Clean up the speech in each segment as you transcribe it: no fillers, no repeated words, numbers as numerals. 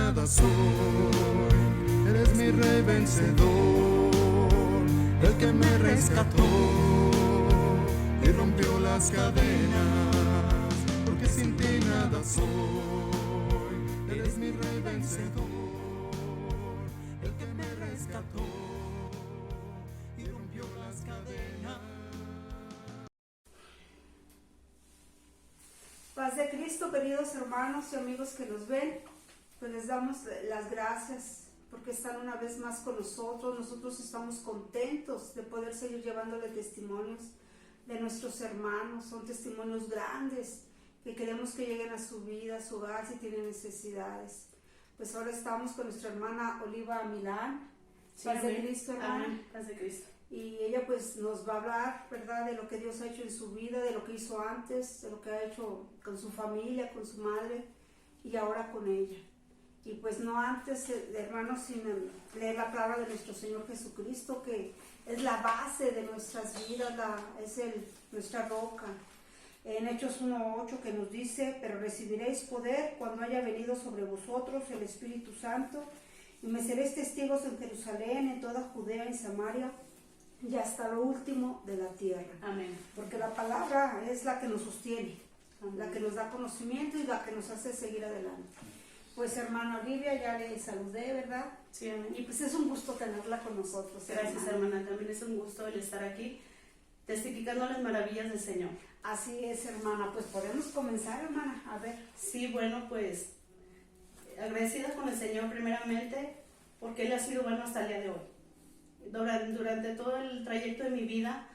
nada soy, eres mi rey vencedor, el que me rescató y rompió las cadenas, porque sin ti nada soy, eres mi rey vencedor, el que me rescató y rompió las cadenas. Paz de Cristo, queridos hermanos y amigos que nos ven, pues les damos las gracias porque están una vez más con nosotros. Nosotros estamos contentos de poder seguir llevándole testimonios de nuestros hermanos. Son testimonios grandes que queremos que lleguen a su vida, a su hogar, si tienen necesidades. Pues ahora estamos con nuestra hermana Oliva Milán. Sí, Paz de Cristo, hermana. Amén. Paz de Cristo. Y ella pues nos va a hablar, ¿verdad?, de lo que Dios ha hecho en su vida, de lo que hizo antes, de lo que ha hecho con su familia, con su madre y ahora con ella. Y pues no antes, hermanos, sin leer la palabra de nuestro Señor Jesucristo, que es la base de nuestras vidas, nuestra roca. En Hechos 1:8 que nos dice: pero recibiréis poder cuando haya venido sobre vosotros el Espíritu Santo, y me seréis testigos en Jerusalén, en toda Judea, en Samaria, y hasta lo último de la tierra. Amén. Porque la palabra es la que nos sostiene, Amén. la que nos da conocimiento y la que nos hace seguir adelante. Pues hermana Olivia, ya le saludé, ¿verdad? Sí, amén. Y pues es un gusto tenerla con nosotros. Gracias, hermana. También es un gusto el estar aquí testificando las maravillas del Señor. Así es, hermana. Pues podemos comenzar, hermana. A ver. Sí, bueno, pues agradecida con el Señor primeramente porque Él ha sido bueno hasta el día de hoy. Durante todo el trayecto de mi vida,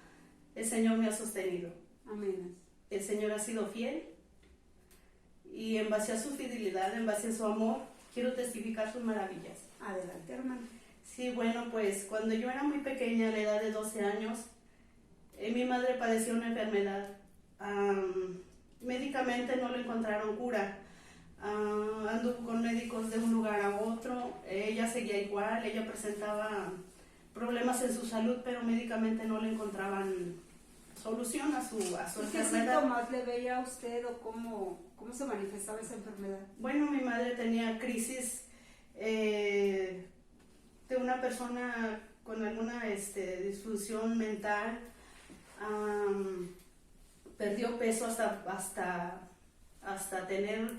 el Señor me ha sostenido. Amén. El Señor ha sido fiel y en base a su fidelidad, en base a su amor, quiero testificar sus maravillas. Adelante, hermana. Sí, bueno, pues cuando yo era muy pequeña, a la edad de 12 años, mi madre padeció una enfermedad. Médicamente no le encontraron cura. Anduvo con médicos de un lugar a otro. Ella seguía igual, ella presentaba problemas en su salud, pero médicamente no le encontraban solución a su ¿Qué enfermedad. síntomas le veía a usted o cómo se manifestaba esa enfermedad? Bueno, mi madre tenía crisis de una persona con alguna disfunción mental. Perdió peso hasta tener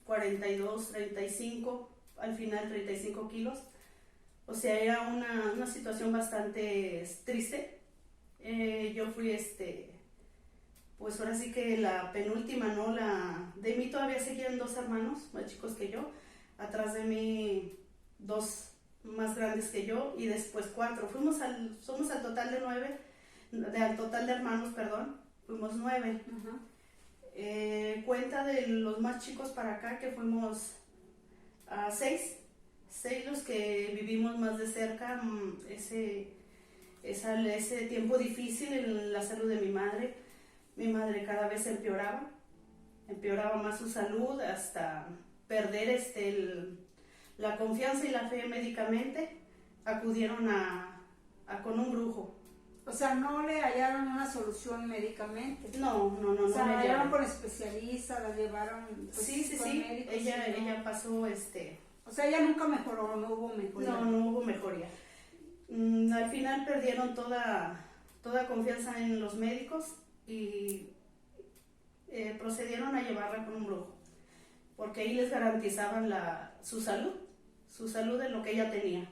42, 35, al final 35 kilos. O sea, era una situación bastante triste. Yo fui, pues ahora sí que la penúltima, ¿no? De mí todavía seguían 2 hermanos más chicos que yo. Atrás de mí 2 más grandes que yo y después 4. Somos al total de 9, al total de hermanos, perdón, fuimos 9. Uh-huh. Cuenta de los más chicos para acá que fuimos 6 los que vivimos más de cerca ese tiempo difícil en la salud de mi madre. Mi madre cada vez empeoraba más su salud hasta perder la confianza y la fe médicamente. Acudieron con un brujo. O sea, no le hallaron una solución médicamente. No. O sea, la llevaron con especialistas, la llevaron pues, Sí. con médicos. Ella pasó O sea, ella nunca mejoró, no hubo mejoría. No hubo mejoría. Al final perdieron toda confianza en los médicos y procedieron a llevarla con un brujo, porque ahí les garantizaban su salud de lo que ella tenía.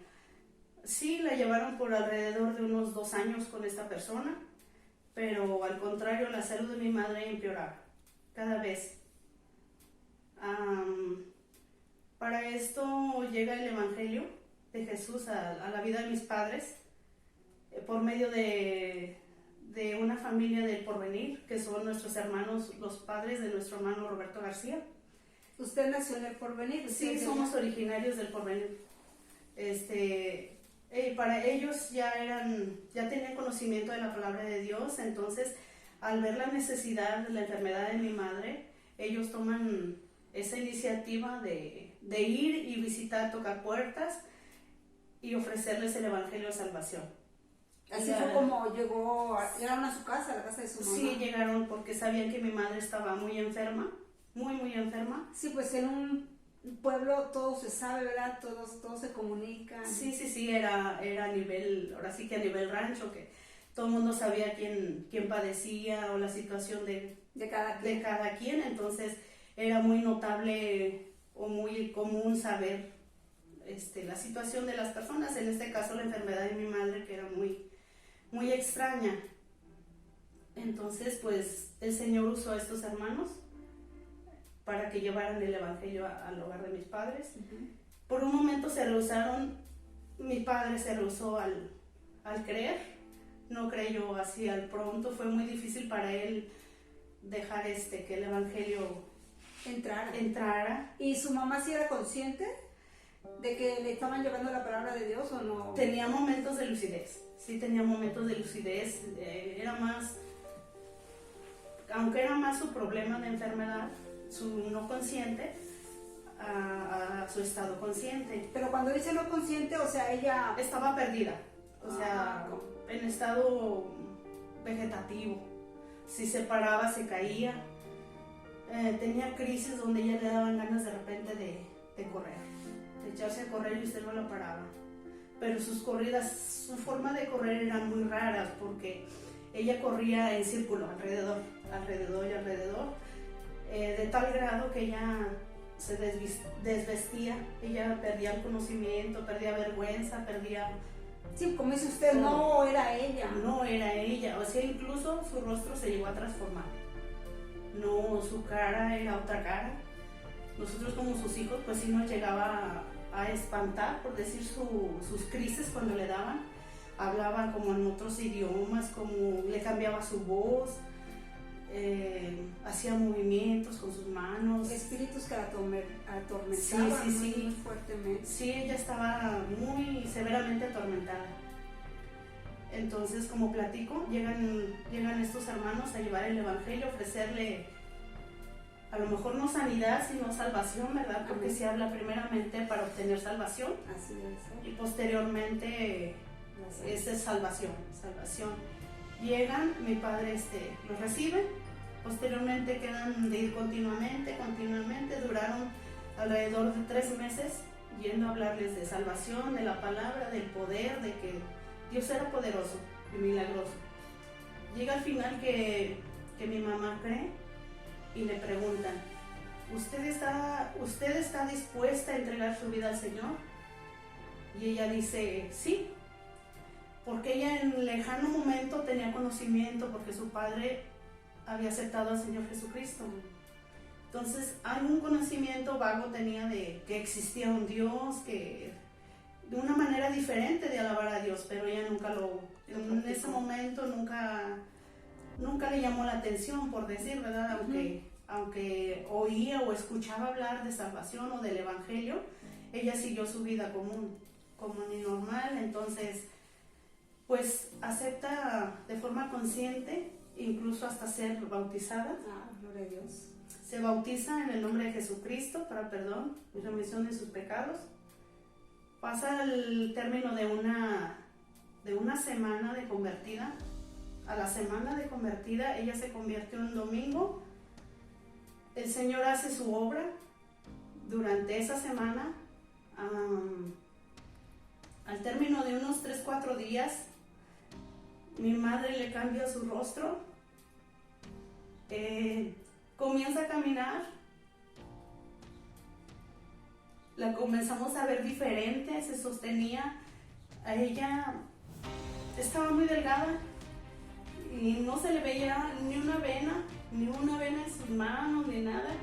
Sí, la llevaron por alrededor de unos 2 años con esta persona, pero al contrario, la salud de mi madre empeoraba cada vez. Para esto llega el Evangelio de Jesús a la vida de mis padres por medio de una familia del Porvenir, que son nuestros hermanos, los padres de nuestro hermano Roberto García. ¿Usted nació en el Porvenir? Sí, somos originarios del Porvenir. Para ellos ya tenían conocimiento de la palabra de Dios, entonces al ver la necesidad de la enfermedad de mi madre, ellos toman esa iniciativa de ir y visitar, tocar puertas y ofrecerles el Evangelio de Salvación. Así fue como llegaron a su casa, a la casa de su mamá. Sí, llegaron porque sabían que mi madre estaba muy enferma, muy enferma. Sí, pues en un pueblo todo se sabe, ¿verdad? Todos se comunican. Sí, era a nivel, ahora sí que a nivel rancho, que todo el mundo sabía quién padecía o la situación de cada quien, entonces era muy notable o muy común saber la situación de las personas, en este caso la enfermedad de mi madre, que era muy extraña. Entonces, pues, el Señor usó a estos hermanos para que llevaran el evangelio al hogar de mis padres. Uh-huh. Por un momento se rehusaron, mi padre se rehusó al creer, no creyó así al pronto, fue muy difícil para él dejar que el evangelio entrara. ¿Y su mamá sí era consciente de que le estaban llevando la palabra de Dios o no? Tenía momentos de lucidez, sí tenía momentos de lucidez, era más, aunque era más su problema de enfermedad, su no consciente, a su estado consciente. Pero cuando dice no consciente, o sea, ella... Estaba perdida, o sea, en estado vegetativo. Si se paraba, se caía. Tenía crisis donde ella le daban ganas de repente de correr, de echarse a correr y usted no la paraba. Pero sus corridas, su forma de correr eran muy raras porque ella corría en círculo, alrededor y alrededor, de tal grado que ella se desvestía, ella perdía el conocimiento, perdía vergüenza, perdía... Sí, como dice usted, no era ella. No era ella, o sea, incluso su rostro se llegó a transformar. No, su cara era otra cara. Nosotros como sus hijos, pues sí nos llegaba a espantar, por decir, sus crisis cuando le daban. Hablaba como en otros idiomas, como le cambiaba su voz, hacía movimientos con sus manos. Espíritus que la atormentaban muy fuertemente. Sí, ella estaba muy severamente atormentada. Entonces, como platico, llegan estos hermanos a llevar el evangelio, ofrecerle a lo mejor no sanidad, sino salvación, ¿verdad? Porque se habla primeramente para obtener salvación. Así es. Y posteriormente esa es salvación. Llegan, mi padre los recibe, posteriormente quedan de ir continuamente, duraron alrededor de 3 meses yendo a hablarles de salvación, de la palabra, del poder, de que Dios era poderoso y milagroso. Llega al final que mi mamá cree y le preguntan, ¿Usted está dispuesta a entregar su vida al Señor? Y ella dice, sí, porque ella en un lejano momento tenía conocimiento porque su padre había aceptado al Señor Jesucristo. Entonces, algún conocimiento vago tenía de que existía un Dios, que de una manera diferente de alabar a Dios, pero ella en ese momento nunca le llamó la atención, por decir, ¿verdad? Aunque oía o escuchaba hablar de salvación o del Evangelio, ella siguió su vida común y normal. Entonces, pues acepta de forma consciente, incluso hasta ser bautizada. Gloria a Dios. Se bautiza en el nombre de Jesucristo para perdón y remisión de sus pecados. Pasa el término de una semana de convertida. A la semana de convertida, ella se convirtió un domingo. El Señor hace su obra durante esa semana. Al término de unos 3-4 días, mi madre le cambia su rostro. Comienza a caminar. La comenzamos a ver diferente, se sostenía. A ella estaba muy delgada y no se le veía ni una vena en sus manos, ni nada.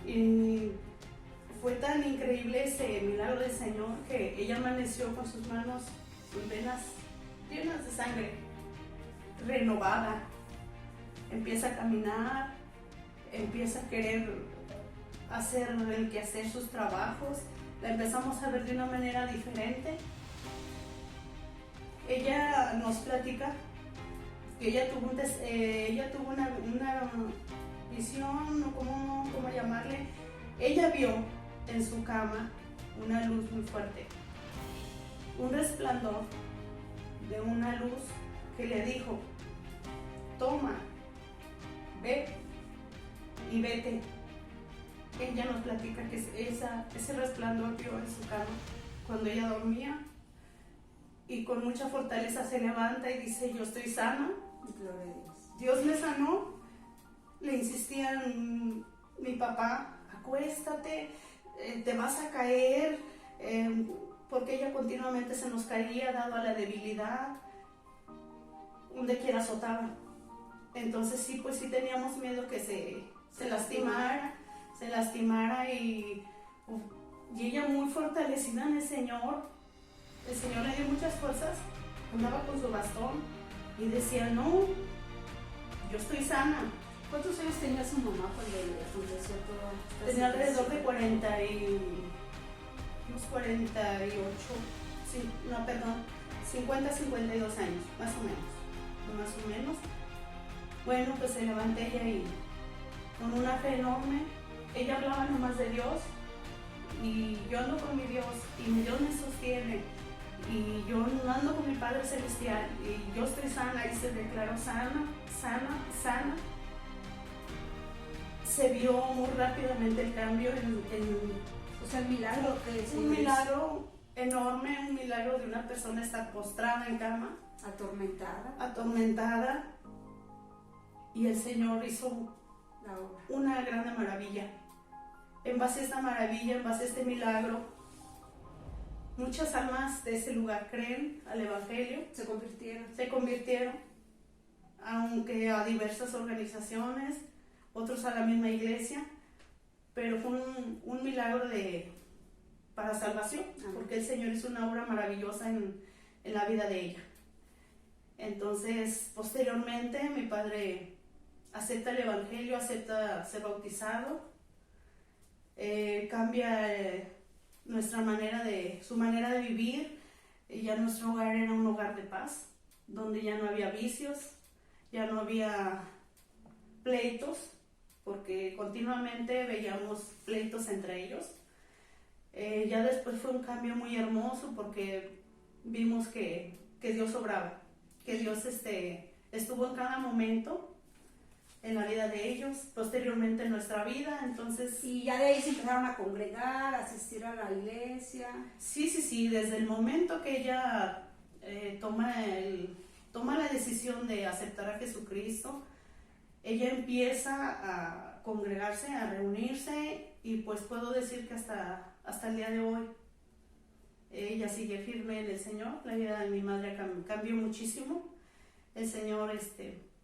Y fue tan increíble ese milagro del Señor que ella amaneció con sus manos, sus venas llenas de sangre, renovada. Empieza a caminar, empieza a querer hacer el quehacer, sus trabajos. La empezamos a ver de una manera diferente. Ella nos platica que ella tuvo una visión, o cómo llamarle. Ella vio en su cama una luz muy fuerte, un resplandor de una luz que le dijo, toma, ve y vete. ella nos platica que ese resplandor vio en su cama cuando ella dormía y con mucha fortaleza se levanta y dice, yo estoy sana. Gloria a Dios. Dios me sanó. Le insistían mi papá, acuéstate, te vas a caer, porque ella continuamente se nos caía dado a la debilidad, donde quiera azotaba. Entonces sí, pues sí teníamos miedo que se lastimara y ella muy fortalecida en el Señor le dio muchas fuerzas, andaba con su bastón y decía, no, yo estoy sana. ¿Cuántos años tenía su mamá cuando le aconteció todo? Tenía alrededor de 48, sí, no, perdón, 50, 52 años, más o menos. Bueno, pues se levantó ella y con una fe enorme, ella hablaba nomás de Dios y yo ando con mi Dios y mi Dios me sostiene y yo ando con mi Padre Celestial y yo estoy sana y se declaró sana. Se vio muy rápidamente el cambio o sea, el milagro que es un milagro enorme, un milagro de una persona estar postrada en cama, atormentada, y el Señor hizo la obra. Una gran maravilla. En base a esta maravilla, en base a este milagro, muchas almas de ese lugar creen al Evangelio, Se convirtieron, aunque a diversas organizaciones, otros a la misma iglesia, pero fue un milagro para salvación, porque el Señor hizo una obra maravillosa en la vida de ella. Entonces, posteriormente, mi padre acepta el Evangelio, acepta ser bautizado, cambia su manera de vivir, y ya nuestro hogar era un hogar de paz, donde ya no había vicios, ya no había pleitos, porque continuamente veíamos pleitos entre ellos. Ya después fue un cambio muy hermoso porque vimos que Dios obraba, que Dios estuvo en cada momento en la vida de ellos, posteriormente en nuestra vida. Entonces, y ya de ahí se empezaron a congregar, a asistir a la iglesia. Sí, desde el momento que ella toma la decisión de aceptar a Jesucristo, ella empieza a congregarse, a reunirse, y pues puedo decir que hasta el día de hoy ella sigue firme en el Señor. La vida de mi madre cambió muchísimo. El Señor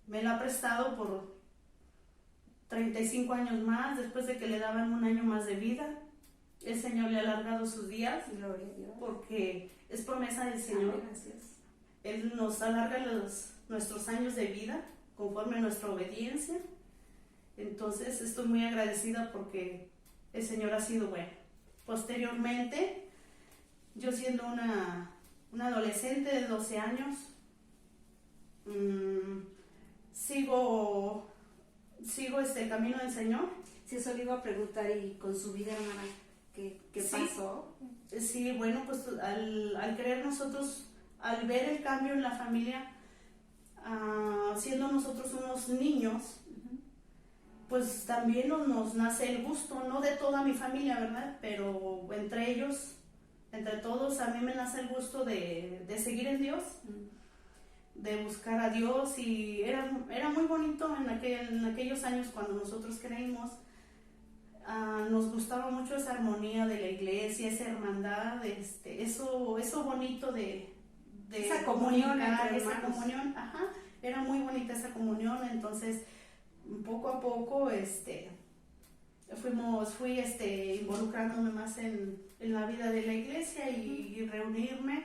me la ha prestado por 35 años más, después de que le daban un año más de vida. El Señor le ha alargado sus días, Gloria a Dios, porque es promesa del Señor. Gracias. Él nos alarga nuestros años de vida conforme a nuestra obediencia. Entonces estoy muy agradecida porque el Señor ha sido bueno. Posteriormente, yo siendo una adolescente de 12 años, sigo este camino del Señor. Sí, eso le iba a preguntar, y con su vida, hermana, ¿qué pasó? Sí, bueno, pues al creer nosotros, al ver el cambio en la familia, siendo nosotros unos niños, pues también nos nace el gusto, no de toda mi familia, ¿verdad? Pero entre todos, a mí me nace el gusto de seguir en Dios, de buscar a Dios, y era muy bonito en aquellos años cuando nosotros creímos. Nos gustaba mucho esa armonía de la iglesia, esa hermandad, eso bonito de esa comunión entre esa hermanos. comunión, era muy bonita esa comunión. Entonces poco a poco fui involucrándome más en la vida de la iglesia y reunirme.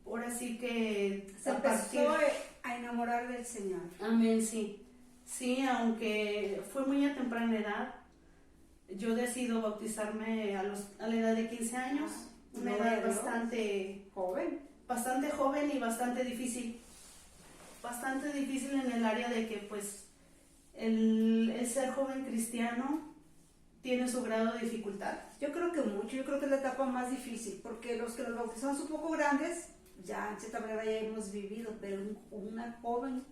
Ahora sí que Se empezó a enamorar del Señor. Amén, sí. Sí, aunque fue muy a temprana edad. Yo decido bautizarme a la edad de 15 años, una edad bastante joven y bastante difícil. Bastante difícil en el área de que pues el ser joven cristiano tiene su grado de dificultad. Yo creo que es la etapa más difícil, porque los que nos bautizamos un poco grandes, ya en cierta manera ya hemos vivido, pero una joven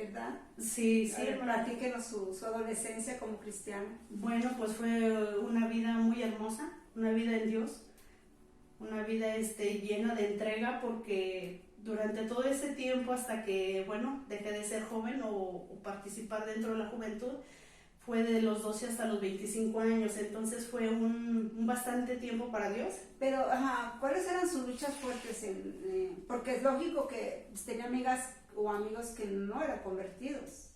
¿verdad? Sí, sí, A ver, hermana. platíquenos su adolescencia como cristiana. Bueno, pues fue una vida muy hermosa, una vida en Dios, una vida llena de entrega, porque durante todo ese tiempo hasta que, bueno, dejé de ser joven o participar dentro de la juventud, fue de los 12 hasta los 25 años, entonces fue un bastante tiempo para Dios. Pero, ajá, ¿cuáles eran sus luchas fuertes? Porque es lógico que tenía amigas o amigos que no eran convertidos.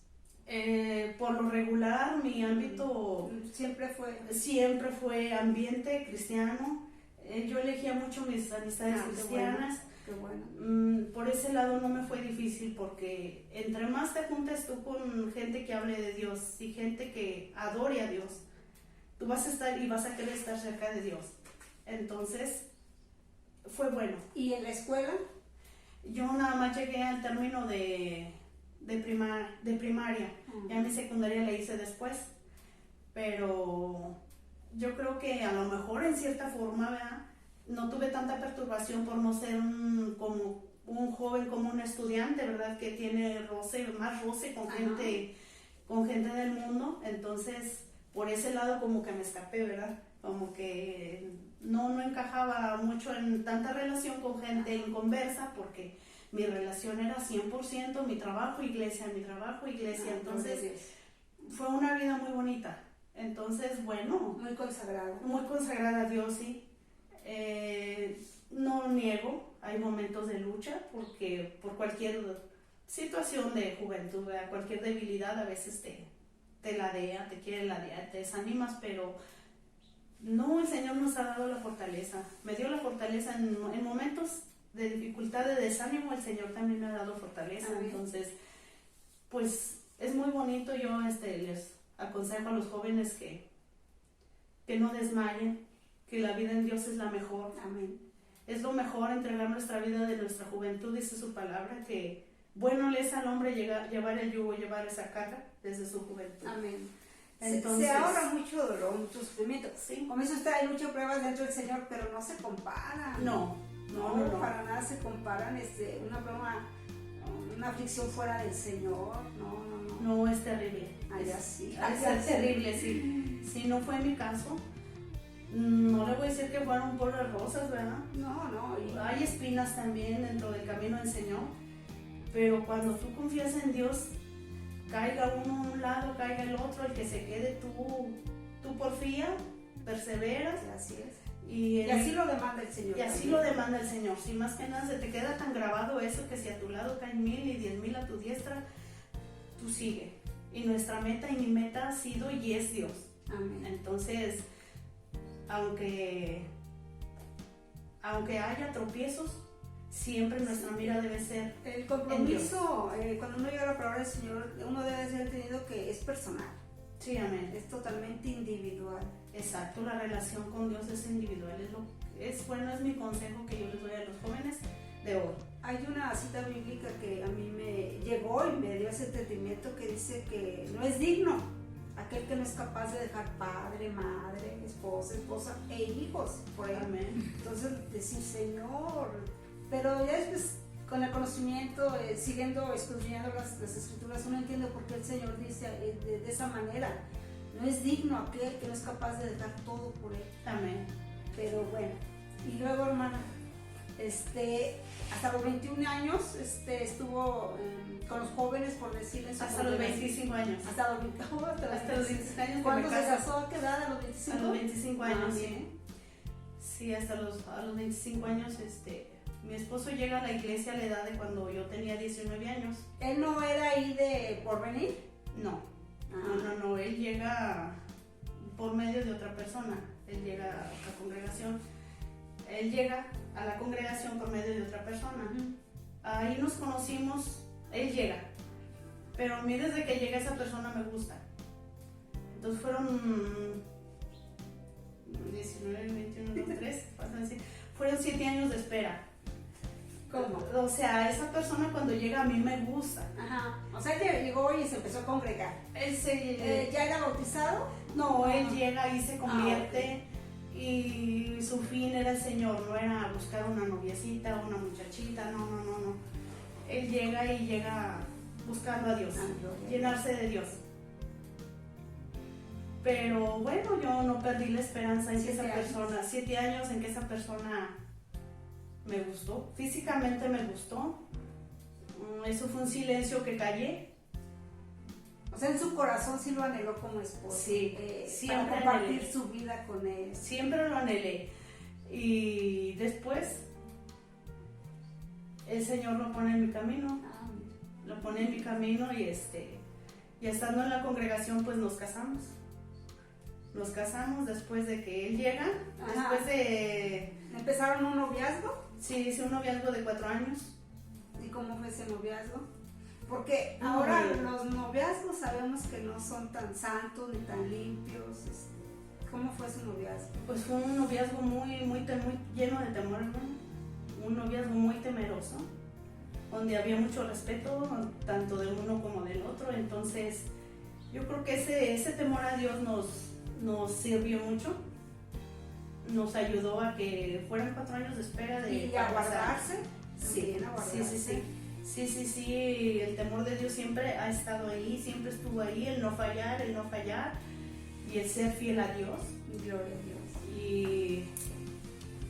Por lo regular, mi ámbito Siempre fue ambiente cristiano. Yo elegía mucho mis amistades cristianas. Qué bueno. Por ese lado no me fue difícil, porque entre más te juntes tú con gente que hable de Dios y gente que adore a Dios, tú vas a estar y vas a querer estar cerca de Dios. Entonces, fue bueno. ¿Y en la escuela? Yo nada más llegué al término de primaria. Ya mi secundaria la hice después, pero yo creo que a lo mejor en cierta forma, ¿verdad?, no tuve tanta perturbación por no ser como un joven, como un estudiante, ¿verdad?, que tiene más roce con gente del mundo. Entonces, por ese lado como que me escapé, ¿verdad? Como que no encajaba mucho en tanta relación con gente inconversa, porque mi relación era 100% mi trabajo, iglesia. Entonces, fue una vida muy bonita. Entonces, bueno. Muy consagrada. Muy consagrada a Dios, sí. No niego, hay momentos de lucha, porque por cualquier situación de juventud, ¿verdad?, cualquier debilidad a veces te ladea, te quiere ladear, te desanimas, pero no, el Señor nos ha dado la fortaleza. Me dio la fortaleza en momentos de dificultad, de desánimo. El Señor también me ha dado fortaleza. Amén. Entonces, pues es muy bonito. Yo les aconsejo a los jóvenes que no desmayen, que la vida en Dios es la mejor. Amén. Es lo mejor entregar nuestra vida de nuestra juventud, dice su palabra, que bueno le es al hombre llevar el yugo, llevar esa carga desde su juventud. Amén. Entonces, se ahorra mucho dolor, mucho sufrimiento. Sí. Como dice usted, hay muchas pruebas dentro del Señor, pero no se comparan. No. Para nada se comparan. Una prueba, una aflicción fuera del Señor. No, es terrible. Allá sí. Es terrible, sí. Si no fue mi caso, no le voy a decir que fueron puras rosas, ¿verdad? No. Hay espinas también dentro del camino del Señor, pero cuando tú confías en Dios, caiga uno a un lado, caiga el otro, el que se quede, tú porfía, perseveras. Así es. Y así lo demanda el Señor. Y así también lo demanda el Señor. Si más que nada se te queda tan grabado eso, que si a tu lado caen 1000 y 10,000 a tu diestra, tú sigue. Y nuestra meta y mi meta ha sido y es Dios. Amén. Entonces, aunque haya tropiezos, siempre nuestra mira debe ser el compromiso. Cuando uno llega a la palabra del Señor, uno debe ser entendido que es personal. Sí, amén. Es totalmente individual. Exacto, la relación con Dios es individual. Es mi consejo que yo les doy a los jóvenes de hoy. Hay una cita bíblica que a mí me llegó y me dio ese entendimiento, que dice que no es digno aquel que no es capaz de dejar padre, madre, esposa e hijos por él. Amén. Entonces decir, Señor, pero ya después con el conocimiento, siguiendo escudriñando las escrituras, uno entiende por qué el Señor dice de esa manera. No es digno aquel que no es capaz de dejar todo por él. Amén. Pero bueno, y luego, hermana, hasta los 21 años estuvo con los jóvenes, por decirles. Hasta los 25 años. Hasta los 25 años. ¿Cuándo se casó? ¿A qué edad? ¿A los 25? A los 25 años, sí. Bien. Sí, a los 25 años, mi esposo llega a la iglesia a la edad de cuando yo tenía 19 años. ¿Él no era ahí de Porvenir? No. No, él llega por medio de otra persona. Él llega a la congregación. Él llega a la congregación por medio de otra persona. Ahí nos conocimos. Él llega, pero a mí desde que llega esa persona me gusta. Entonces fueron 19, 21, 23, fueron 7 años de espera. ¿Cómo? O sea, esa persona cuando llega a mí me gusta. Ajá. O sea, que llegó y se empezó a congregar. ¿Ya era bautizado? No, él llega y se convierte. Y su fin era el Señor, no era buscar una noviecita, una muchachita, no. Él llega buscando a Dios, Gloria a llenarse de Dios. Pero bueno, yo no perdí la esperanza en que esa persona, 7 años en que esa persona me gustó, físicamente me gustó. Eso fue un silencio que callé. O sea, en su corazón sí lo anheló como esposo. Sí, siempre para compartir anhelé. su vida con él. Siempre lo anhelé. Y después el Señor lo pone en mi camino. Ah, mira. Lo pone en mi camino y estando en la congregación pues nos casamos. Nos casamos después de que él llega, Ajá. después de... ¿Empezaron un noviazgo? Sí, hice un noviazgo de 4 años. ¿Y cómo fue ese noviazgo? Porque ahora los noviazgos sabemos que no son tan santos ni tan limpios. ¿Cómo fue su noviazgo? Pues fue un noviazgo muy lleno de temor, ¿no? Un noviazgo muy temeroso, donde había mucho respeto, tanto de uno como del otro. Entonces, yo creo que ese temor a Dios nos sirvió mucho. Nos ayudó a que fueran 4 años de espera de... ¿Y a guardarse? Sí, A guardarse. Sí, el temor de Dios siempre ha estado ahí, siempre estuvo ahí, el no fallar y el ser fiel a Dios. Gloria a Dios. Y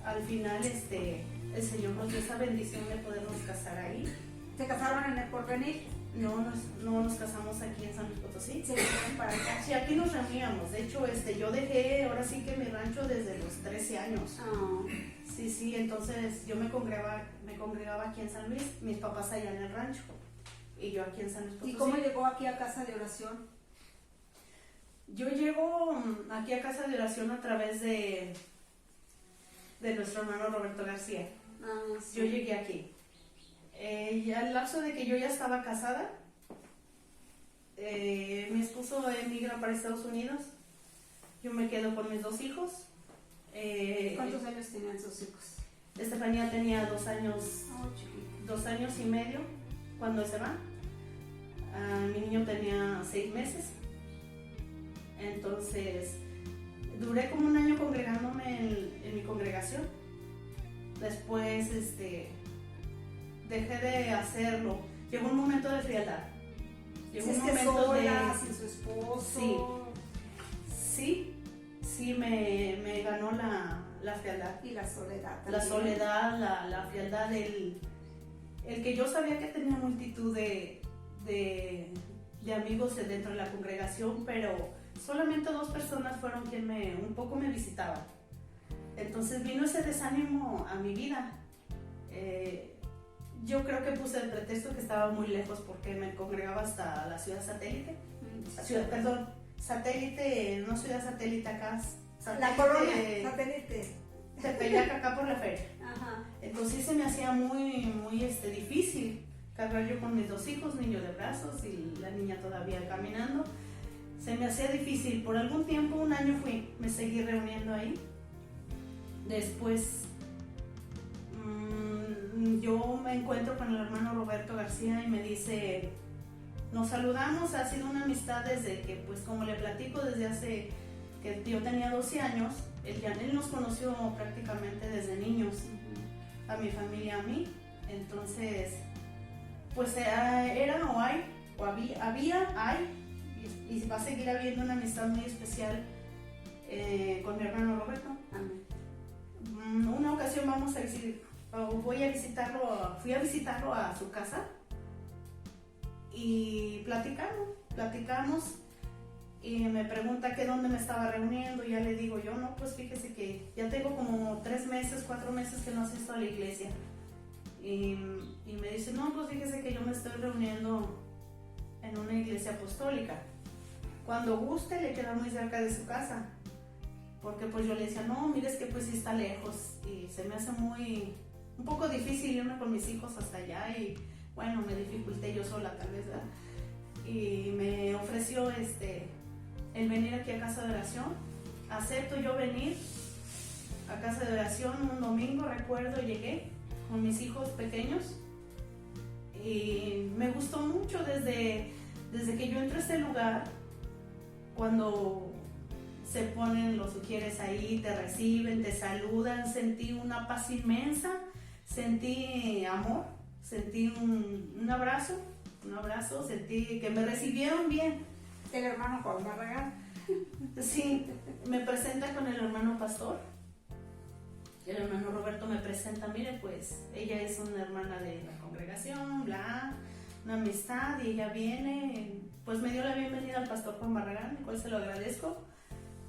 al final el Señor nos dio esa bendición de podernos casar ahí. ¿Se casaron en el Porvenir? No nos casamos aquí en San Luis Potosí. Se vinieron para acá. Sí, aquí nos reuníamos. De hecho, yo dejé ahora sí que mi rancho desde los 13 años. Oh. Sí, entonces yo me congregaba aquí en San Luis, mis papás allá en el rancho y yo aquí en San Luis Potosí. ¿Y cómo llegó aquí a Casa de Oración? Yo llego aquí a Casa de Oración a través de nuestro hermano Roberto García. Ah, sí. Yo llegué aquí. Ya al lapso de que yo ya estaba casada, mi esposo emigra para Estados Unidos, yo me quedo con mis 2 hijos. ¿Cuántos años tenían sus hijos? Estefanía tenía 2 años, Oh, chiquito. 2 años y medio cuando se va. Mi niño tenía 6 meses. Entonces, duré como 1 año congregándome en mi congregación. Después, dejé de hacerlo. Llegó un momento de frialdad. Llegó un momento sola, sin su esposo. Sí, me ganó la frialdad. Y la soledad también. La soledad, la frialdad, el que yo sabía que tenía multitud de amigos dentro de la congregación, pero solamente 2 personas fueron quien un poco me visitaban. Entonces vino ese desánimo a mi vida. Yo creo que puse el pretexto que estaba muy lejos porque me congregaba hasta la ciudad satélite. Satélite, no ciudad satélite acá. La colonia satélite. Tepeyac, acá por la feria. Ajá. Entonces se me hacía muy difícil cargar yo con mis 2 hijos, niño de brazos y la niña todavía caminando. Se me hacía difícil. Por algún tiempo, 1 año me seguí reuniendo ahí. Después yo me encuentro con el hermano Roberto García y me dice, nos saludamos, ha sido una amistad desde que, pues como le platico, desde hace que yo tenía 12 años, él nos conoció prácticamente desde niños, a mi familia, a mí. Entonces, pues era o hay, o hay, y va a seguir habiendo una amistad muy especial con mi hermano Roberto. Amén. Una ocasión fui a visitarlo a su casa y platicamos y me pregunta que dónde me estaba reuniendo y ya le digo yo, no, pues fíjese que ya tengo como 3 meses, 4 meses que no asisto a la iglesia y me dice, no, pues fíjese que yo me estoy reuniendo en una iglesia apostólica, cuando guste, le queda muy cerca de su casa. Porque pues yo le decía, no, mire, es que pues sí está lejos y se me hace un poco difícil irme con mis hijos hasta allá y bueno, me dificulté yo sola tal vez, ¿verdad? Y me ofreció el venir aquí a Casa de Oración. Acepto yo venir a Casa de Oración un domingo, recuerdo, llegué con mis hijos pequeños y me gustó mucho desde que yo entré a este lugar, cuando se ponen los sugieres ahí, te reciben, te saludan, sentí una paz inmensa, sentí amor, sentí un abrazo un abrazo, sentí que me recibieron bien. El hermano Juan Barragán. Sí, me presenta con el hermano pastor. El hermano Roberto me presenta, mire, pues ella es una hermana de la congregación, bla, una amistad, y ella viene, pues me dio la bienvenida al pastor Juan Barragán, el cual se lo agradezco.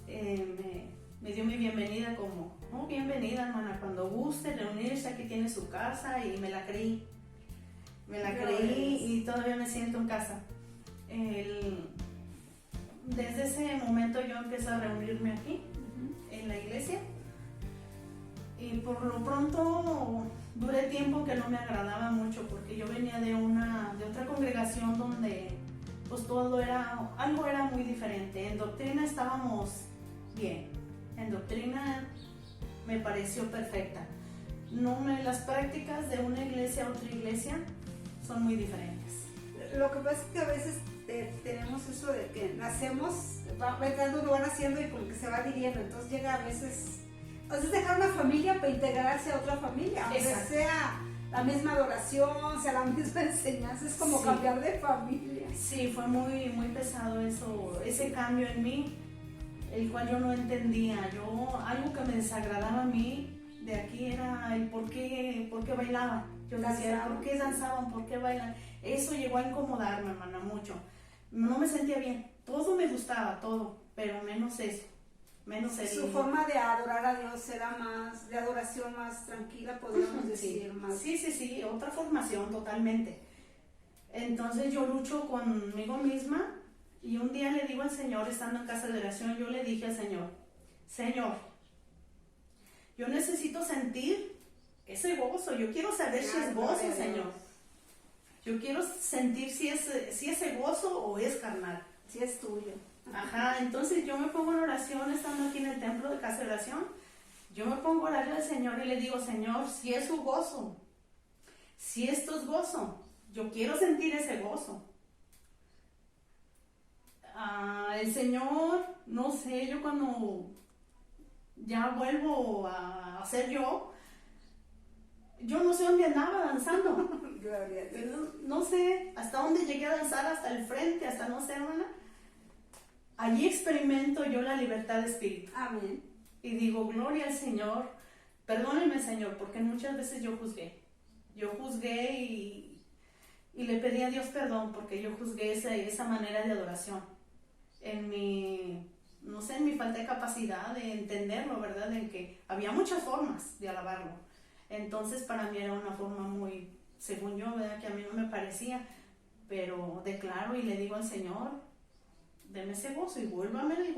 Me dio mi bienvenida como, oh, bienvenida hermana, cuando guste reunirse, aquí tiene su casa, y me la creí. Me la creí y todavía me siento en casa. Desde ese momento yo empiezo a reunirme aquí, en la iglesia, y por lo pronto duré tiempo que no me agradaba mucho, porque yo venía de otra congregación donde pues algo era muy diferente. En doctrina estábamos bien, en doctrina me pareció perfecta. Las prácticas de una iglesia a otra iglesia son muy diferentes. Lo que pasa es que a veces tenemos eso de que nacemos, va entrando, lo van haciendo y como que se va adhiriendo, entonces llega a veces dejar una familia para integrarse a otra familia, aunque sea la misma adoración, sea la misma enseñanza, es como cambiar de familia. Sí, fue muy, muy pesado ese cambio en mí, el cual yo no entendía. Algo que me desagradaba a mí de aquí era el por qué bailaban. Yo decía, ¿por qué danzaban? ¿Por qué bailan? Eso llegó a incomodarme, hermana, mucho. No me sentía bien. Todo me gustaba, todo, pero menos eso. Su forma de adorar a Dios era más, de adoración más tranquila, podríamos decir. Más. Sí, otra formación totalmente. Entonces yo lucho conmigo misma, y un día le digo al Señor, estando en casa de oración, yo le dije al Señor, Señor, yo necesito sentir ese gozo, yo quiero saber si es gozo, Señor. Yo quiero sentir si ese gozo o es carnal. Si es tuyo. Ajá, entonces yo me pongo en oración, estando aquí en el templo de casa de oración, yo me pongo a orarle al Señor y le digo, Señor, si es su gozo, si esto es gozo, yo quiero sentir ese gozo. El Señor, no sé, yo cuando ya vuelvo a ser yo no sé dónde andaba danzando. No sé hasta dónde llegué a danzar, hasta el frente, hasta no sé, hermana. Allí experimento yo la libertad de espíritu. Amén. Y digo, gloria al Señor. Perdóneme, Señor, porque muchas veces yo juzgué. Y le pedí a Dios perdón porque yo juzgué esa manera de adoración. En mi falta de capacidad de entenderlo, ¿verdad? En que había muchas formas de alabarlo. Entonces para mí era una forma muy, según yo, ¿verdad? Que a mí no me parecía. Pero declaro y le digo al Señor, deme ese gozo y vuélvame el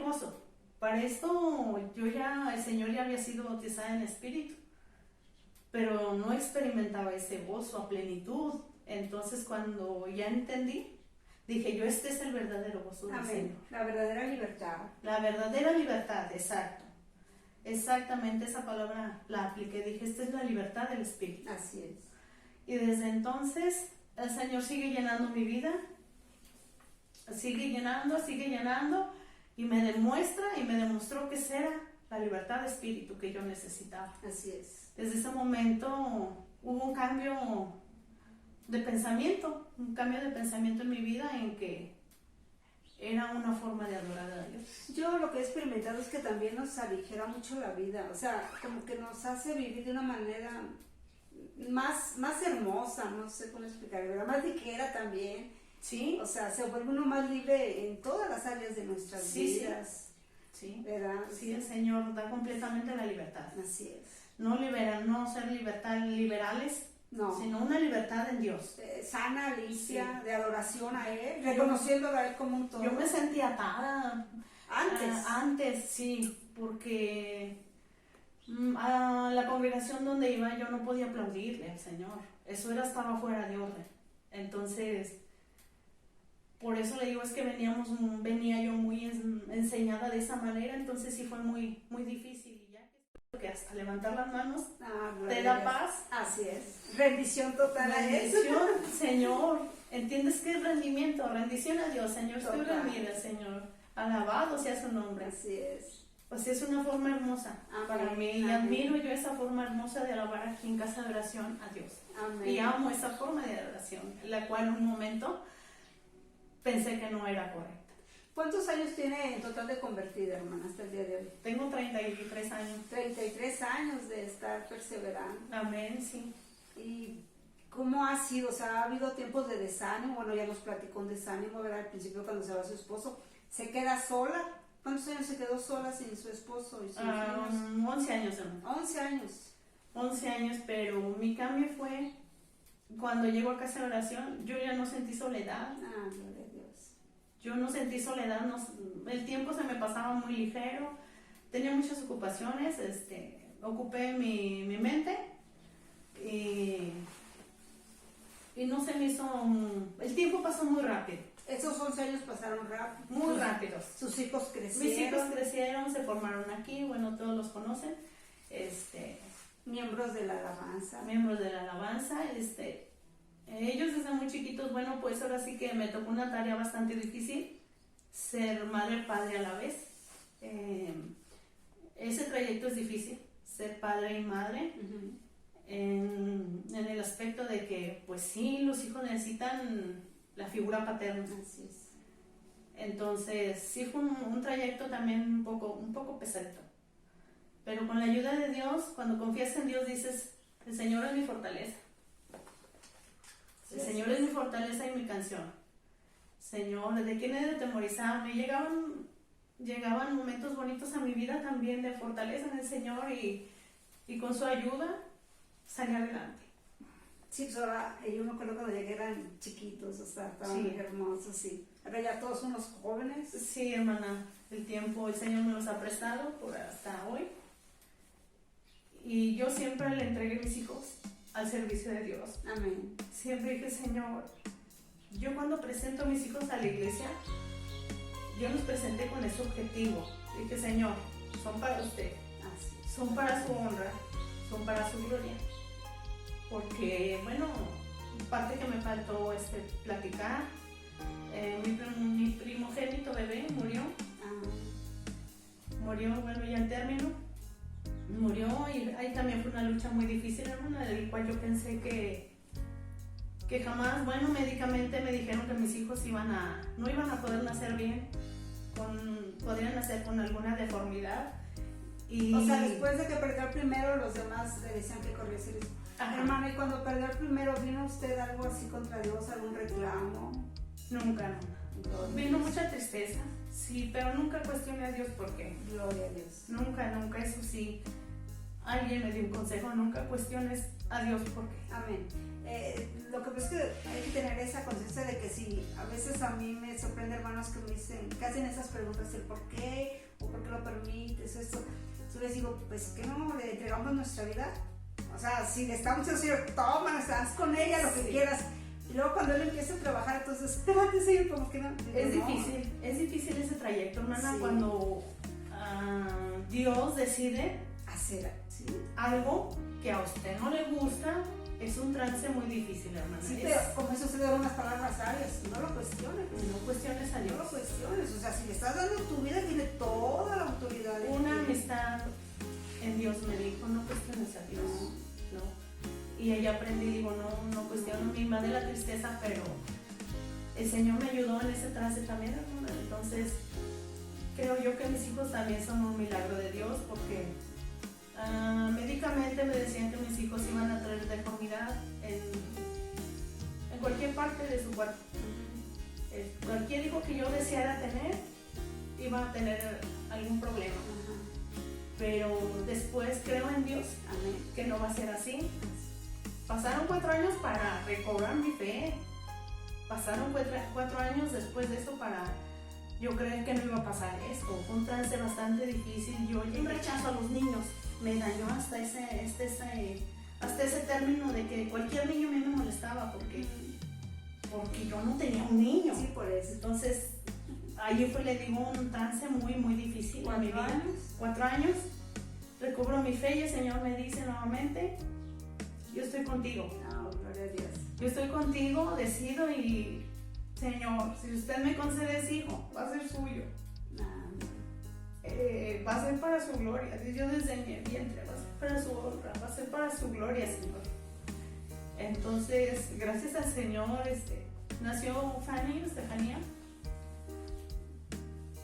gozo. Para esto el Señor ya había sido bautizada en espíritu, pero no experimentaba ese gozo a plenitud. Entonces cuando ya entendí, dije yo, este es el verdadero gozo del Señor. La verdadera libertad. La verdadera libertad, exacto. Exactamente esa palabra la apliqué, dije, esta es la libertad del espíritu. Así es. Y desde entonces el Señor sigue llenando mi vida, sigue llenando, y me demostró que esa era la libertad de espíritu que yo necesitaba. Así es. Desde ese momento hubo un cambio de pensamiento en mi vida, en que era una forma de adorar a Dios. Yo lo que he experimentado es que también nos aligera mucho la vida, o sea, como que nos hace vivir de una manera más hermosa, no sé cómo explicar, ¿verdad? Más ligera también. Sí. O sea, se vuelve uno más libre en todas las áreas de nuestras vidas. Sí. ¿Verdad? Sí, el Señor da completamente la libertad. Así es. No ser liberales, no, sino una libertad en Dios. Sana, limpia, sí, de adoración a Él, reconociéndolo a Él como un todo. Yo me sentía atada. Antes, sí, porque a la congregación donde iba yo no podía aplaudirle al Señor. Eso estaba fuera de orden. Entonces, por eso le digo, es que venía yo muy enseñada de esa manera, entonces sí fue muy, muy difícil. Y ya que hasta levantar las manos te da paz. Así es. Rendición total a Él. Rendición, Señor. ¿Entiendes qué es rendimiento? Rendición a Dios, Señor. Estoy rendida, Señor. Alabado sea su nombre. Así es. pues es una forma hermosa para mí. Y admiro yo esa forma hermosa de alabar aquí en casa de oración a Dios. Amén. Y amo esa forma de adoración, la cual en un momento pensé que no era correcta. ¿Cuántos años tiene en total de convertida, hermana, hasta el día de hoy? Tengo 33 años. 33 años de estar perseverando. Amén, sí. ¿Y cómo ha sido? O sea, ha habido tiempos de desánimo. Bueno, ya nos platicó un desánimo, ¿verdad? Al principio cuando se va su esposo. ¿Se queda sola? ¿Cuántos años se quedó sola sin su esposo y sus niños? 11 años, hermano. 11 años. 11 años, pero mi cambio fue cuando llego a casa de oración. Yo ya no sentí soledad. Ah, gloria a Dios. Yo no sentí soledad, el tiempo se me pasaba muy ligero, tenía muchas ocupaciones, ocupé mi mente y no se me hizo, el tiempo pasó muy rápido. Esos 11 años pasaron rápido. Muy rápidos. Sus hijos crecieron. Mis hijos crecieron, se formaron aquí, bueno, todos los conocen, miembros de la alabanza. miembros de la alabanza, ellos desde muy chiquitos, bueno, pues ahora sí que me tocó una tarea bastante difícil, ser madre y padre a la vez. Ese trayecto es difícil, ser padre y madre, Uh-huh. en el aspecto de que, pues sí, los hijos necesitan la figura paterna. Así es. Entonces, sí fue un trayecto también un poco pesadito. Pero con la ayuda de Dios, cuando confías en Dios, dices, el Señor es mi fortaleza. El Señor es mi fortaleza y mi canción. Señor, ¿de quién he de temorizarme? Llegaban momentos bonitos a mi vida también de fortaleza en el Señor y con su ayuda salí adelante. Sí, pues ahora yo me acuerdo cuando llegué eran chiquitos, o sea, estaban Sí. muy hermosos, sí. Ahora ya todos unos jóvenes. Sí, hermana, el tiempo el Señor me los ha prestado por hasta hoy. Y yo siempre le entregué mis hijos al servicio de Dios. Amén. Siempre dije, Señor, yo cuando presento a mis hijos a la iglesia, yo los presenté con ese objetivo. Dije, Señor, son para usted, Así. son para su honra, son para su gloria. Porque, bueno, parte que me faltó platicar, mi primogénito bebé murió, bueno, ya al término, murió y ahí también fue una lucha muy difícil, hermana, del cual yo pensé que jamás, bueno, médicamente me dijeron que mis hijos no iban a poder nacer bien, podrían nacer con alguna deformidad. Y, O sea, después de que perdió el primero, los demás le decían que corriese. ajá, Hermana, y cuando perdió el primero, ¿vino usted algo así contra Dios, algún reclamo? nunca. Vino mucha tristeza, sí, pero nunca cuestioné a Dios por qué. Gloria a Dios. Nunca, eso sí. Alguien me dio un consejo, nunca cuestiones a Dios por qué. Amén. Lo que pasa es que hay que tener esa conciencia de que si a veces a mí me sorprende hermanos que me dicen, que hacen esas preguntas, el por qué, o por qué lo permites, esto. Yo les digo, pues que no le entregamos nuestra vida. O sea, si le estamos diciendo, toma, haz con ella lo que quieras. Y luego cuando él empieza a trabajar, entonces, espérate, Señor, como que no. Digo, Es difícil ese trayecto, hermana, Sí. cuando Dios decide hacer, ¿sí? algo que a usted no le gusta. Es un trance muy difícil, hermana. Sí, pero como eso se da unas palabras sabias, no lo cuestiones. No cuestiones a No Dios. lo cuestiones. O sea, si le estás dando tu vida, tiene toda la autoridad. de Una ti. amistad en Dios me dijo, no cuestiones a Dios, ¿no? Y ahí aprendí, digo, no cuestiono mi madre la tristeza, pero el Señor me ayudó en ese trance también, hermana. Entonces, creo yo que mis hijos también son un milagro de Dios, porque médicamente me decían que mis hijos iban a traer deformidad en cualquier parte de su cuerpo. Cualquier hijo que yo deseara tener iba a tener algún problema. Ajá. Pero después creo en Dios Amén. que no va a ser así. Pasaron 4 años para recobrar mi fe. Pasaron 4 años después de eso para yo creer que no iba a pasar esto. Fue un trance bastante difícil. Yo un rechazo a los niños. Me dañó hasta ese término de que cualquier niño a mí me molestaba porque yo no tenía un niño. Sí, por eso. Entonces, ahí le digo un trance muy, muy difícil en mi vida. 4 años. 4 años, recobro mi fe y el Señor me dice nuevamente, yo estoy contigo. No, gloria a Dios. Yo estoy contigo, decido y, Señor, si usted me concede ese hijo, va a ser suyo. No. que va a ser para su gloria. Yo desde mi vientre, va a ser para su honra, va a ser para su gloria, Señor. Entonces, gracias al Señor, nació Fanny, Estefanía.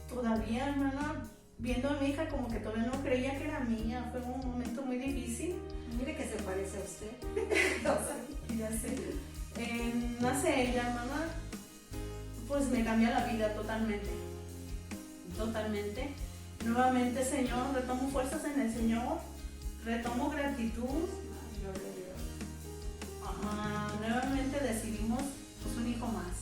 Todavía, hermana, viendo a mi hija como que todavía no creía que era mía. Fue un momento muy difícil. Mire que se parece a usted. Ya sé. Nace ella, mamá, pues me cambia la vida totalmente. Totalmente. Nuevamente, Señor, retomo fuerzas en el Señor. Retomo gratitud. Nuevamente decidimos pues, un hijo más.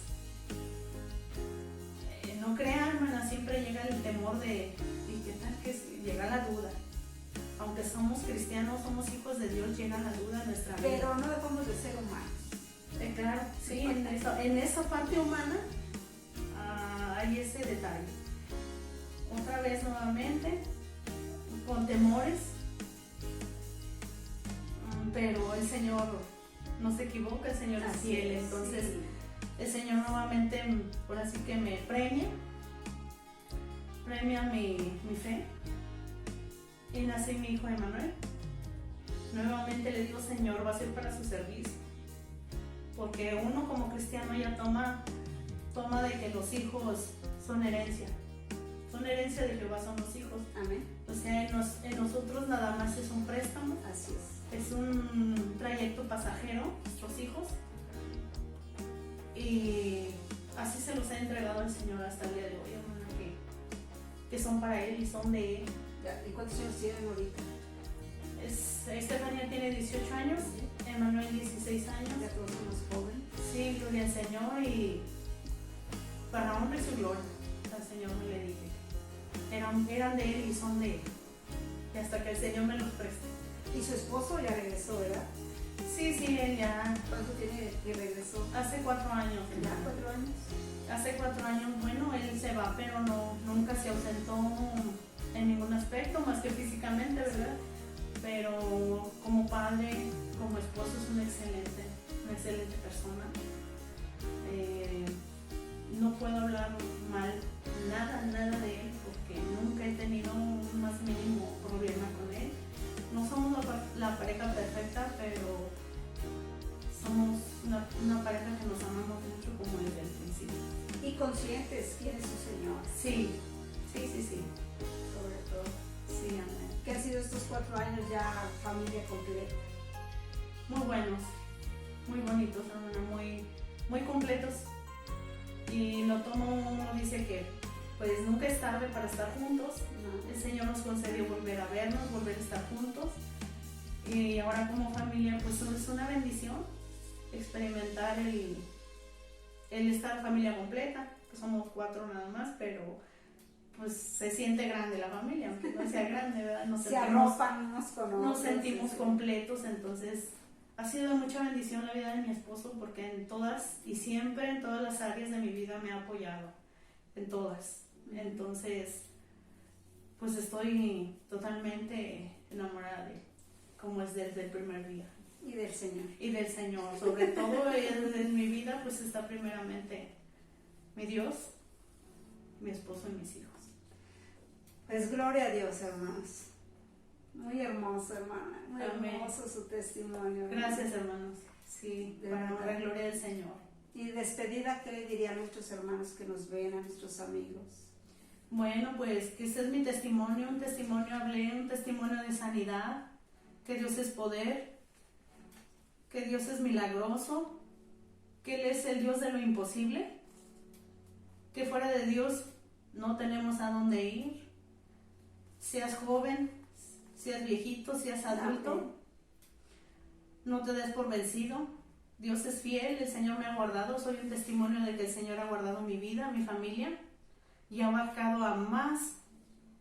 No crean, hermana, siempre llega el temor de ¿y qué tal que llega la duda? Aunque somos cristianos, somos hijos de Dios, llega la duda en nuestra vida. Pero no dejamos de ser humanos. Claro, sí, en esa parte humana hay ese detalle. Otra vez nuevamente, con temores, pero el Señor no se equivoca, el Señor es fiel, entonces sí. El Señor nuevamente, por así que me premia mi fe, y nace mi hijo Emanuel. Nuevamente le digo, Señor, va a ser para su servicio, porque uno como cristiano ya toma de que los hijos son herencia de Jehová, son los hijos. Amén. O sea, en nosotros nada más es un préstamo. Así Es un trayecto pasajero, nuestros hijos. Y así se los ha entregado el Señor hasta el día de hoy, hermana, que son para Él y son de Él. ¿Y cuántos años tienen ahorita? Estefanía tiene 18 años, Emanuel 16 años. Ya todos somos jóvenes. Sí, gloria al Señor, y para honra y su gloria, al Señor me le dije. Eran de Él y son de Él. Y hasta que el Señor me los preste. ¿Y su esposo ya regresó, verdad? Sí, él ya. ¿Cuánto tiene que regresó? Hace 4 años. ¿Ya 4 años? Hace 4 años, bueno, él se va, pero nunca se ausentó en ningún aspecto, más que físicamente, ¿verdad? Pero como padre, como esposo es una excelente persona. No puedo hablar mal, nada de él, porque nunca he tenido un más mínimo problema con él. No somos la pareja perfecta, pero somos una pareja que nos amamos mucho como desde el principio. ¿Y conscientes quién es su Señor? Sí. Sobre todo. Sí, amén. ¿Qué han sido estos 4 años ya familia completa? Muy buenos, muy bonitos, hermana, muy completos. Y lo tomo, uno dice que pues nunca es tarde para estar juntos. No. El Señor nos concedió volver a vernos, volver a estar juntos. Y ahora como familia pues es una bendición experimentar el estar familia completa, que somos 4 nada más, pero pues se siente grande la familia, aunque no sea grande, ¿verdad? Se arropan unos con otros. Nos sentimos completos, entonces ha sido mucha bendición la vida de mi esposo, porque en todas y siempre en todas las áreas de mi vida me ha apoyado, en todas. Entonces pues estoy totalmente enamorada de él, como es desde el primer día. Y del Señor. Y del Señor, sobre todo en mi vida pues está primeramente mi Dios, mi esposo y mis hijos. Pues gloria a Dios, hermanos. Muy hermoso, hermana. Muy Amén. hermoso su testimonio. Hermana. Gracias, hermanos. Sí, De para verdad. la gloria del Señor. Y despedida, ¿qué le dirían a nuestros hermanos que nos ven, a nuestros amigos? Bueno, pues que ese es mi testimonio, un testimonio de sanidad, que Dios es poder, que Dios es milagroso, que Él es el Dios de lo imposible, que fuera de Dios no tenemos a dónde ir, seas joven, seas viejito, seas adulto, Amén. no te des por vencido. Dios es fiel, el Señor me ha guardado, soy un testimonio de que el Señor ha guardado mi vida, mi familia, y ha abarcado a más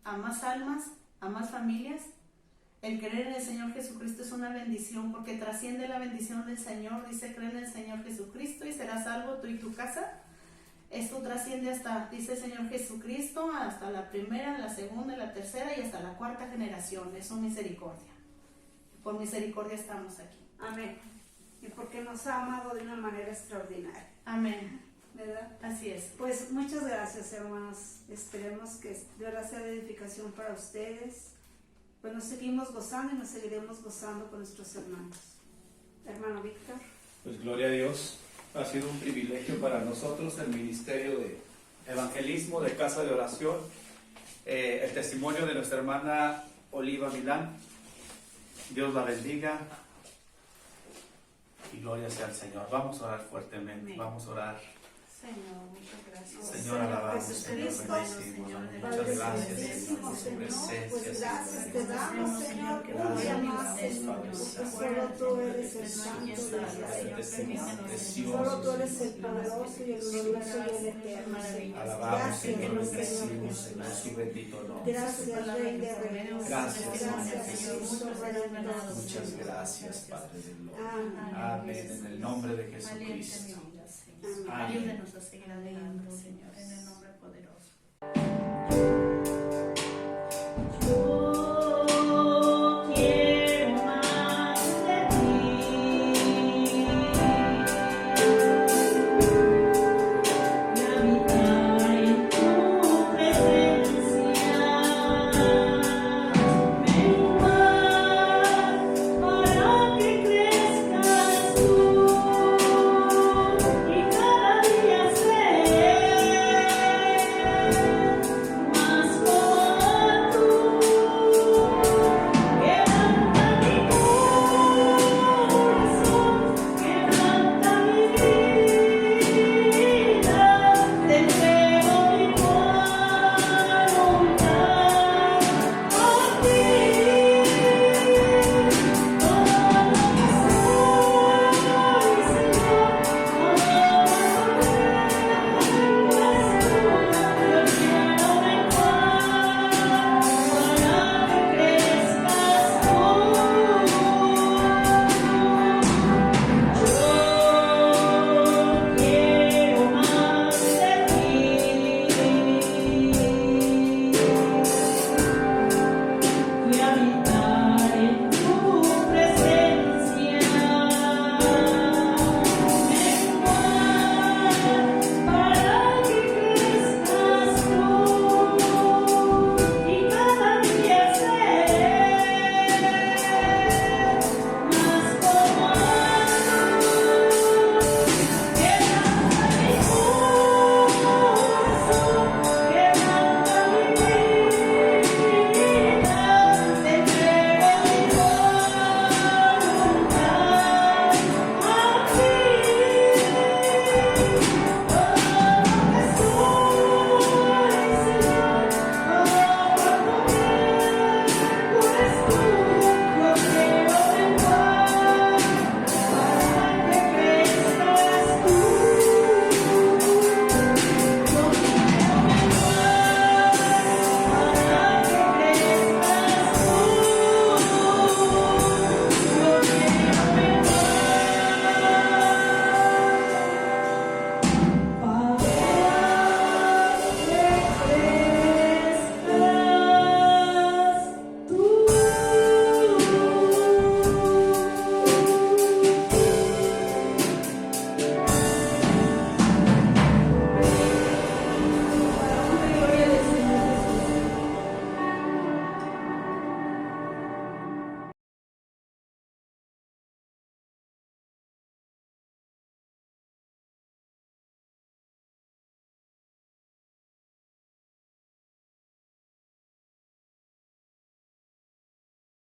almas, a más familias. El creer en el Señor Jesucristo es una bendición, porque trasciende la bendición del Señor. Dice, cree en el Señor Jesucristo y serás salvo tú y tu casa. Esto trasciende hasta, dice el Señor Jesucristo, hasta la primera, la segunda, la tercera y hasta la 4ª generación. Es su misericordia. Por misericordia estamos aquí. Amén. Y porque nos ha amado de una manera extraordinaria. Amén. ¿verdad? Así es. Pues muchas gracias, hermanos. Esperemos que de verdad sea de edificación para ustedes. Pues nos seguimos gozando y nos seguiremos gozando con nuestros hermanos. Hermano Víctor. Pues gloria a Dios. Ha sido un privilegio para nosotros el ministerio de evangelismo de Casa de Oración. El testimonio de nuestra hermana Oliva Milán. Dios la bendiga. Y gloria sea al Señor. Vamos a orar fuertemente. Amén. Vamos a orar. Señor, muchas gracias. Señor, alabamos, Señor, Jesucristo, bendecimos. Padre Muchas gracias, Santísimo, Señor, por tu Señor, presencia, pues gracias Señor. te damos, Señor, un día más, Señor, porque solo tú eres el santo de Israel, Señor. Solo tú eres el poderoso y el glorioso y el eterno, Señor. Alabamos, Gracias, Señor, mi Señor bendecimos, Señor, Jesús. su bendito nombre. Gracias, Rey de Reyes. Gracias, Gracias, Señor. Cristo Redentor. Muchas gracias, Padre del Gloria. Amén. Amén, en el nombre de Valiente Jesucristo. mi vida, Señor. Amén. Ayúdenos a seguir adelante, Señor, en el nombre poderoso.